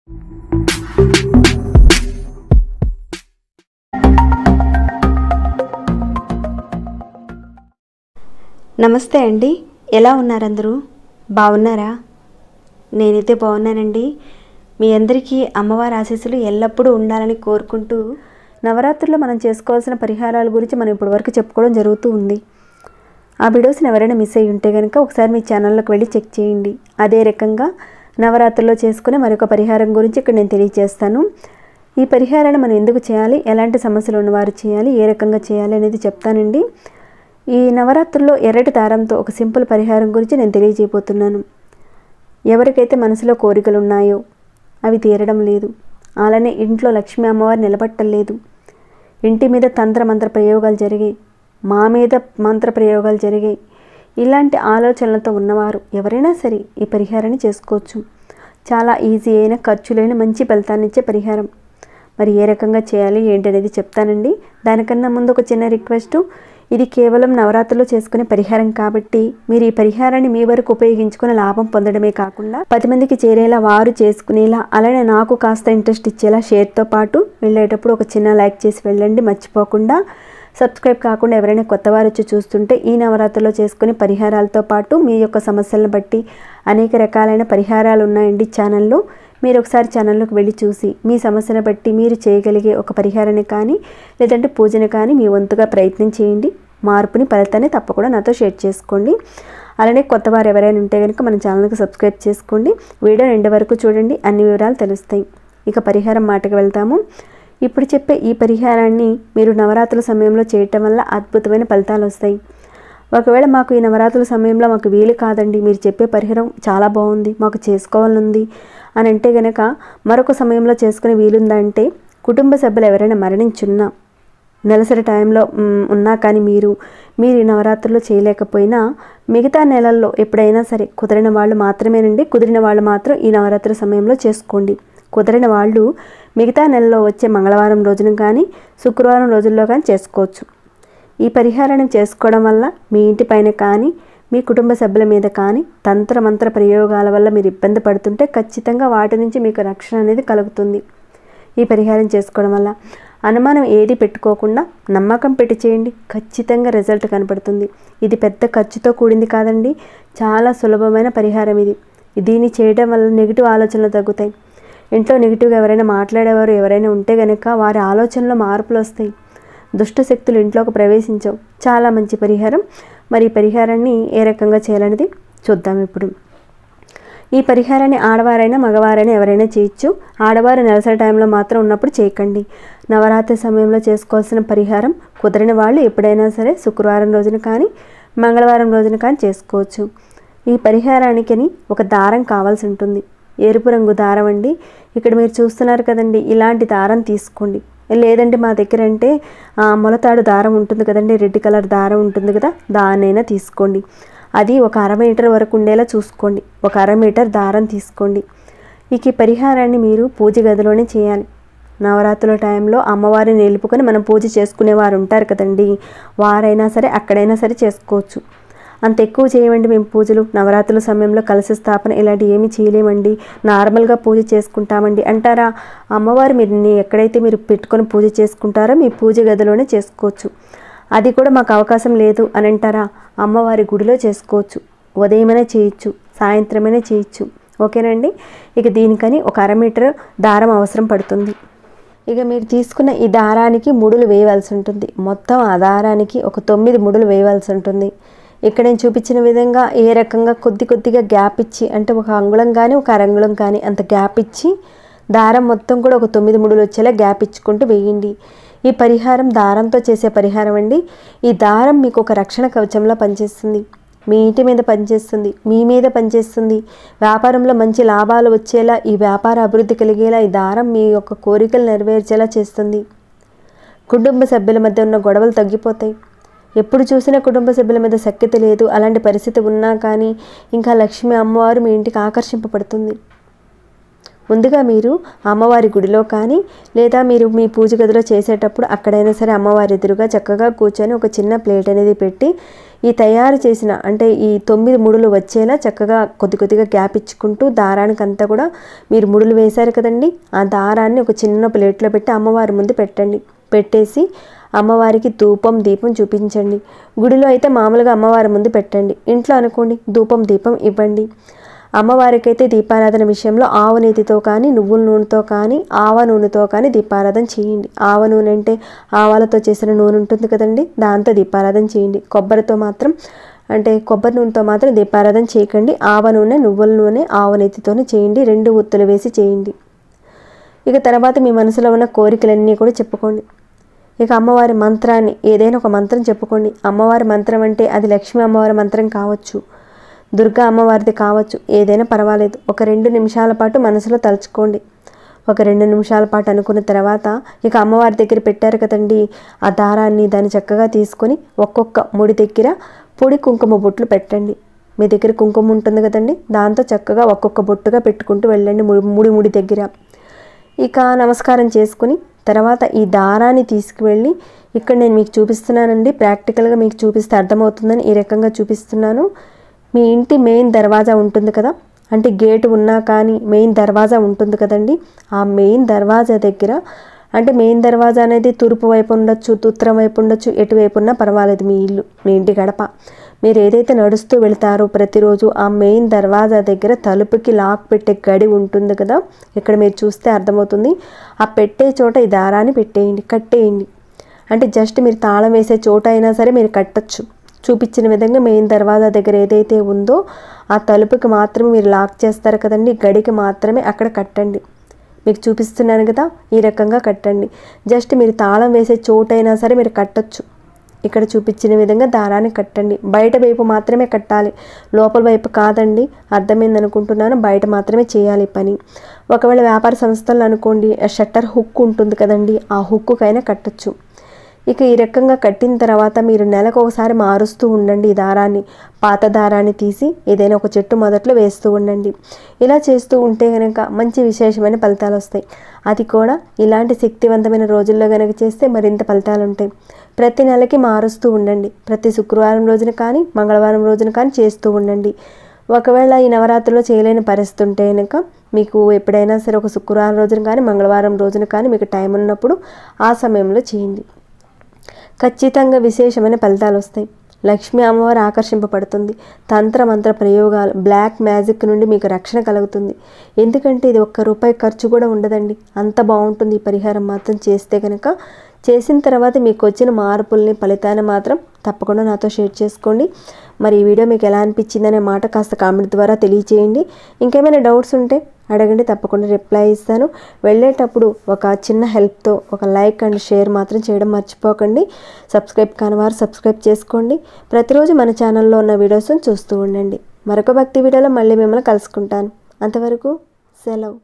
నమస్తే అండి, ఎలా ఉన్నారు అందరూ? బాగున్నారా? నేనైతే బాగున్నానండి. మీ అందరికీ అమ్మవారి ఆశీస్సులు ఎల్లప్పుడూ ఉండాలని కోరుకుంటూ నవరాత్రుల్లో మనం చేసుకోవాల్సిన పరిహారాల గురించి మనం ఇప్పటివరకు చెప్పుకోవడం జరుగుతూ ఉంది. ఆ వీడియోస్ని ఎవరైనా మిస్ అయ్యి ఉంటే కనుక ఒకసారి మీ ఛానల్లోకి వెళ్ళి చెక్ చేయండి. అదే రకంగా నవరాత్రుల్లో చేసుకునే మరొక పరిహారం గురించి ఇక్కడ నేను తెలియజేస్తాను. ఈ పరిహారాన్ని మనం ఎందుకు చేయాలి, ఎలాంటి సమస్యలు ఉన్నవారు చేయాలి, ఏ రకంగా చేయాలి అనేది చెప్తానండి. ఈ నవరాత్రుల్లో ఎర్రటి దారంతో ఒక సింపుల్ పరిహారం గురించి నేను తెలియజేయబోతున్నాను. ఎవరికైతే మనసులో కోరికలు ఉన్నాయో అవి తీరడం లేదు, అలానే ఇంట్లో లక్ష్మీ అమ్మవారు నిలబట్టలేదు, ఇంటి మీద మంత్ర ప్రయోగాలు జరిగాయి, మా మీద మంత్ర ప్రయోగాలు జరిగాయి, ఇలాంటి ఆలోచనలతో ఉన్నవారు ఎవరైనా సరే ఈ పరిహారాన్ని చేసుకోవచ్చు. చాలా ఈజీ అయిన, ఖర్చు లేని, మంచి ఫలితాన్ని ఇచ్చే పరిహారం. మరి ఏ రకంగా చేయాలి ఏంటి అనేది చెప్తానండి. దానికన్నా ముందు ఒక చిన్న రిక్వెస్ట్, ఇది కేవలం నవరాత్రుల్లో చేసుకునే పరిహారం కాబట్టి మీరు ఈ పరిహారాన్ని మీ వరకు ఉపయోగించుకుని లాభం పొందడమే కాకుండా 10 మందికి చేరేలా, వారు చేసుకునేలా, అలానే నాకు కాస్త ఇంట్రెస్ట్ ఇచ్చేలా షేర్తో పాటు వెళ్ళేటప్పుడు ఒక చిన్న లైక్ చేసి వెళ్ళండి. మర్చిపోకుండా సబ్స్క్రైబ్ కాకుండా ఎవరైనా కొత్త వారు వచ్చి చూస్తుంటే ఈ నవరాత్రుల్లో చేసుకునే పరిహారాలతో పాటు మీ యొక్క సమస్యలను బట్టి అనేక రకాలైన పరిహారాలు ఉన్నాయండి ఛానల్లో. మీరు ఒకసారి ఛానల్లోకి వెళ్ళి చూసి మీ సమస్యను బట్టి మీరు చేయగలిగే ఒక పరిహారాన్ని కానీ లేదంటే పూజను కానీ మీ వంతుగా ప్రయత్నం చేయండి. మార్పుని, ఫలితాన్ని తప్పకుండా నాతో షేర్ చేసుకోండి. అలానే కొత్త వారు ఎవరైనా ఉంటే కనుక మన ఛానల్కి సబ్స్క్రైబ్ చేసుకోండి. వీడియో ఎండ్ వరకు చూడండి, అన్ని వివరాలు తెలుస్తాయి. ఇక పరిహారం మాటకు వెళ్తాము. ఇప్పుడు చెప్పే ఈ పరిహారాన్ని మీరు నవరాత్రుల సమయంలో చేయటం వల్ల అద్భుతమైన ఫలితాలు వస్తాయి. ఒకవేళ మాకు ఈ నవరాత్రుల సమయంలో మాకు వీలు కాదండి, మీరు చెప్పే పరిహారం చాలా బాగుంది, మాకు చేసుకోవాలనుంది అని అంటే కనుక మరొక సమయంలో చేసుకునే వీలుందా అంటే, కుటుంబ సభ్యులు ఎవరైనా మరణించున్నా, నెలసరి టైంలో ఉన్నా కానీ మీరు ఈ నవరాత్రుల్లో చేయలేకపోయినా మిగతా నెలల్లో ఎప్పుడైనా సరే కుదిరిన వాళ్ళు మాత్రమేనండి, కుదిరిన వాళ్ళు మాత్రం ఈ నవరాత్రుల సమయంలో చేసుకోండి. కుదిరిన వాళ్ళు మిగతా నెలలో వచ్చే మంగళవారం రోజున కానీ శుక్రవారం రోజుల్లో కానీ చేసుకోవచ్చు. ఈ పరిహారాన్ని చేసుకోవడం వల్ల మీ ఇంటి పైన కానీ మీ కుటుంబ సభ్యుల మీద కానీ మంత్ర ప్రయోగాల వల్ల మీరు ఇబ్బంది పడుతుంటే ఖచ్చితంగా వాటి నుంచి మీకు రక్షణ అనేది కలుగుతుంది. ఈ పరిహారం చేసుకోవడం వల్ల అనుమానం ఏది పెట్టుకోకుండా నమ్మకం పెట్టి చేయండి, ఖచ్చితంగా రిజల్ట్ కనపడుతుంది. ఇది పెద్ద ఖర్చుతో కూడింది కాదండి, చాలా సులభమైన పరిహారం ఇది. దీన్ని చేయడం వల్ల నెగిటివ్ ఆలోచనలు తగ్గుతాయి. ఇంట్లో నెగిటివ్గా ఎవరైనా మాట్లాడేవారు ఎవరైనా ఉంటే కనుక వారి ఆలోచనలో మార్పులు వస్తాయి, దుష్ట శక్తులు ఇంట్లోకి ప్రవేశించవు. చాలా మంచి పరిహారం. మరి ఈ పరిహారాన్ని ఏ రకంగా చేయాలనేది చూద్దాం ఇప్పుడు. ఈ పరిహారాన్ని ఆడవారైనా మగవారైనా ఎవరైనా చేయొచ్చు. ఆడవారు నెలసరి టైంలో మాత్రం ఉన్నప్పుడు చేయకండి. నవరాత్రి సమయంలో చేసుకోవాల్సిన పరిహారం కుదిరిన వాళ్ళు ఎప్పుడైనా సరే శుక్రవారం రోజున కానీ మంగళవారం రోజున కానీ చేసుకోవచ్చు. ఈ పరిహారానికి ఒక దారం కావాల్సి ఉంటుంది, ఎరుపు రంగు దారం అండి. ఇక్కడ మీరు చూస్తున్నారు కదండి, ఇలాంటి దారం తీసుకోండి. లేదంటే మా దగ్గర అంటే మొలతాడు దారం ఉంటుంది కదండి, రెడ్ కలర్ దారం ఉంటుంది కదా, దాన్నైనా తీసుకోండి. అది ఒక 1/2 మీటర్ వరకు ఉండేలా చూసుకోండి. ఒక 1/2 మీటర్ దారం తీసుకోండి. ఇక ఈ పరిహారాన్ని మీరు పూజ గదిలోనే చేయాలి. నవరాత్రుల టైంలో అమ్మవారిని నిలుపుకొని మనం పూజ చేసుకునేవారు ఉంటారు కదండి, వారైనా సరే అక్కడైనా సరే చేసుకోవచ్చు. అంత ఎక్కువ చేయమండి మేము పూజలు. నవరాత్రుల సమయంలో కలశ స్థాపన ఇలాంటివి ఏమీ చేయలేమండి, నార్మల్గా పూజ చేసుకుంటామండి అంటారా? అమ్మవారు మీరు ఎక్కడైతే మీరు పెట్టుకొని పూజ చేసుకుంటారో మీ పూజ గదిలోనే చేసుకోవచ్చు. అది కూడా మాకు అవకాశం లేదు అని అంటారా? అమ్మవారి గుడిలో చేసుకోవచ్చు. ఉదయమైనా చేయొచ్చు, సాయంత్రమైనా చేయొచ్చు. ఓకేనండి. ఇక దీనికని ఒక 1/2 మీటర్ దారం అవసరం పడుతుంది. ఇక మీరు తీసుకున్న ఈ దారానికి ముడులు వేయవలసి ఉంటుంది. మొత్తం ఆ దారానికి ఒక 9 ముడులు వేయవలసి ఉంటుంది. ఇక్కడ నేను చూపించిన విధంగా ఏ రకంగా కొద్దిగా గ్యాప్ ఇచ్చి, అంటే ఒక అంగుళం కానీ ఒక అరంగుళం కానీ అంత గ్యాప్ ఇచ్చి దారం మొత్తం కూడా ఒక 9 ముడులు వచ్చేలా గ్యాప్ ఇచ్చుకుంటూ వేయండి. ఈ పరిహారం దారంతో చేసే పరిహారం అండి. ఈ దారం మీకు ఒక రక్షణ కవచంలా పనిచేస్తుంది. మీ ఇంటి మీద పనిచేస్తుంది, మీ మీద పనిచేస్తుంది. వ్యాపారంలో మంచి లాభాలు వచ్చేలా, ఈ వ్యాపార అభివృద్ధి కలిగేలా ఈ దారం మీ యొక్క కోరికలు నెరవేర్చేలా చేస్తుంది. కుటుంబ సభ్యుల మధ్య ఉన్న గొడవలు తగ్గిపోతాయి. ఎప్పుడు చూసినా కుటుంబ సభ్యుల మీద సఖ్యత లేదు, అలాంటి పరిస్థితి ఉన్నా కానీ ఇంకా లక్ష్మీ అమ్మవారు మీ ఇంటికి ఆకర్షింపబడుతుంది. ముందుగా మీరు అమ్మవారి గుడిలో కానీ లేదా మీరు మీ పూజ గదిలో చేసేటప్పుడు అక్కడైనా సరే అమ్మవారి ఎదురుగా చక్కగా కూర్చొని ఒక చిన్న ప్లేట్ అనేది పెట్టి ఈ తయారు చేసిన అంటే ఈ 9 ముడులు వచ్చేలా చక్కగా కొద్ది కొద్దిగా గ్యాప్ ఇచ్చుకుంటూ దారానికి అంతా కూడా మీరు ముడులు వేశారు కదండి, ఆ దారాన్ని ఒక చిన్న ప్లేట్లో పెట్టి అమ్మవారి ముందు పెట్టేసి అమ్మవారికి ధూపం దీపం చూపించండి. గుడిలో అయితే మామూలుగా అమ్మవారి ముందు పెట్టండి, ఇంట్లో అనుకోండి ధూపం దీపం ఇవ్వండి. అమ్మవారికి అయితే దీపారాధన విషయంలో ఆవు నేతితో కానీ నువ్వుల నూనెతో కానీ ఆవ నూనెతో కానీ దీపారాధన చేయండి. ఆవ నూనె అంటే ఆవాలతో చేసిన నూనె ఉంటుంది కదండి, దాంతో దీపారాధన చేయండి. కొబ్బరి నూనెతో మాత్రం దీపారాధన చేయకండి. ఆవ నూనె నువ్వుల నూనె ఆవ నేతితోనే చేయండి. 2 ఒత్తులు వేసి చేయండి. ఇక తర్వాత మీ మనసులో ఉన్న కోరికలన్నీ కూడా చెప్పుకోండి. ఇక అమ్మవారి మంత్రాన్ని ఏదైనా ఒక మంత్రం చెప్పుకోండి. అమ్మవారి మంత్రం అంటే అది లక్ష్మీ అమ్మవారి మంత్రం కావచ్చు, దుర్గా అమ్మవారిది కావచ్చు, ఏదైనా పర్వాలేదు. ఒక 2 నిమిషాల పాటు మనసులో తలుచుకోండి. ఒక 2 నిమిషాల పాటు అనుకున్న తర్వాత ఇక అమ్మవారి దగ్గర పెట్టారు కదండి ఆ దారాన్ని, దాన్ని చక్కగా తీసుకొని ఒక్కొక్క ముడి దగ్గర పొడి కుంకుమ బొట్లు పెట్టండి. మీ దగ్గర కుంకుమ ఉంటుంది కదండి, దాంతో చక్కగా ఒక్కొక్క బొట్టుగా పెట్టుకుంటూ వెళ్ళండి ముడి దగ్గర. ఇక నమస్కారం చేసుకుని తర్వాత ఈ దారాన్ని తీసుకువెళ్ళి ఇక్కడ నేను మీకు చూపిస్తున్నానండి, ప్రాక్టికల్గా మీకు చూపిస్తే అర్థమవుతుందని ఈ రకంగా చూపిస్తున్నాను. మీ ఇంటి మెయిన్ దర్వాజా ఉంటుంది కదా, అంటే గేటు ఉన్నా కానీ మెయిన్ దర్వాజా ఉంటుంది కదండి, ఆ మెయిన్ దర్వాజా దగ్గర అంటే మెయిన్ దర్వాజా అనేది తూర్పు వైపు ఉండొచ్చు, ఉత్తరం వైపు ఉండొచ్చు, ఎటువైపు ఉన్నా పర్వాలేదు. మీ ఇల్లు మీ ఇంటి గడప మీరు ఏదైతే నడుస్తూ వెళ్తారో ప్రతిరోజు ఆ మెయిన్ దర్వాజా దగ్గర తలుపుకి లాక్ పెట్టే గడి ఉంటుంది కదా, ఇక్కడ మీరు చూస్తే అర్థమవుతుంది. ఆ పెట్టే చోట ఈ దారాన్ని కట్టేయండి. అంటే జస్ట్ మీరు తాళం వేసే చోట అయినా సరే మీరు కట్టచ్చు. చూపించిన విధంగా మెయిన్ దర్వాజా దగ్గర ఏదైతే ఉందో ఆ తలుపుకి మాత్రమే మీరు లాక్ చేస్తారు కదండి, గడికి మాత్రమే అక్కడ కట్టండి. మీకు చూపిస్తున్నాను కదా, ఈ రకంగా కట్టండి. జస్ట్ మీరు తాళం వేసే చోటైనా సరే మీరు కట్టచ్చు. ఇక్కడ చూపించిన విధంగా దారాన్ని కట్టండి. బయట వైపు మాత్రమే కట్టాలి, లోపల వైపు కాదండి. అర్థమైంది అనుకుంటున్నాను. బయట మాత్రమే చేయాలి పని. ఒకవేళ వ్యాపార సంస్థలు అనుకోండి, షట్టర్ హుక్ ఉంటుంది కదండి, ఆ హుక్కుకైనా కట్టచ్చు. ఇక ఈ రకంగా కట్టిన తర్వాత మీరు నెలకు ఒకసారి మారుస్తూ ఉండండి. ఈ దారాన్ని, పాత దారాన్ని తీసి ఏదైనా ఒక చెట్టు మొదట్లో వేస్తూ ఉండండి. ఇలా చేస్తూ ఉంటే కనుక మంచి విశేషమైన ఫలితాలు వస్తాయి. అది కూడా ఇలాంటి శక్తివంతమైన రోజుల్లో కనుక చేస్తే మరింత ఫలితాలు ఉంటాయి. ప్రతి నెలకి మారుస్తూ ఉండండి. ప్రతి శుక్రవారం రోజున కానీ మంగళవారం రోజున కానీ చేస్తూ ఉండండి. ఒకవేళ ఈ నవరాత్రిలో చేయలేని పరిస్థితి ఉంటే కనుక మీకు ఎప్పుడైనా సరే ఒక శుక్రవారం రోజున కానీ మంగళవారం రోజున కానీ మీకు టైం ఉన్నప్పుడు ఆ సమయంలో చేయండి. ఖచ్చితంగా విశేషమైన ఫలితాలు వస్తాయి. లక్ష్మీ అమ్మవారు ఆకర్షింపబడుతుంది. తంత్రమంత్ర ప్రయోగాలు, బ్లాక్ మ్యాజిక్ నుండి మీకు రక్షణ కలుగుతుంది. ఎందుకంటే ఇది ₹1 ఖర్చు కూడా ఉండదండి. అంత బాగుంటుంది ఈ పరిహారం మాత్రం చేస్తే కనుక. చేసిన తర్వాత మీకు వచ్చిన మార్పుల్ని ఫలితాన్ని మాత్రం తప్పకుండా నాతో షేర్ చేసుకోండి. మరి ఈ వీడియో మీకు ఎలా అనిపించిందనే మాట కాస్త కామెంట్ ద్వారా తెలియచేయండి. ఇంకేమైనా డౌట్స్ ఉంటే అడగండి, తప్పకుండా రిప్లై ఇస్తాను. వెళ్ళేటప్పుడు ఒక చిన్న హెల్ప్తో ఒక లైక్ అండ్ షేర్ మాత్రం చేయడం మర్చిపోకండి. సబ్స్క్రైబ్ కాని వారు సబ్స్క్రైబ్ చేసుకోండి. ప్రతిరోజు మన ఛానల్లో ఉన్న వీడియోస్ని చూస్తూ ఉండండి. మరొక భక్తి వీడియోలో మళ్ళీ మిమ్మల్ని కలుసుకుంటాను. అంతవరకు సెలవు.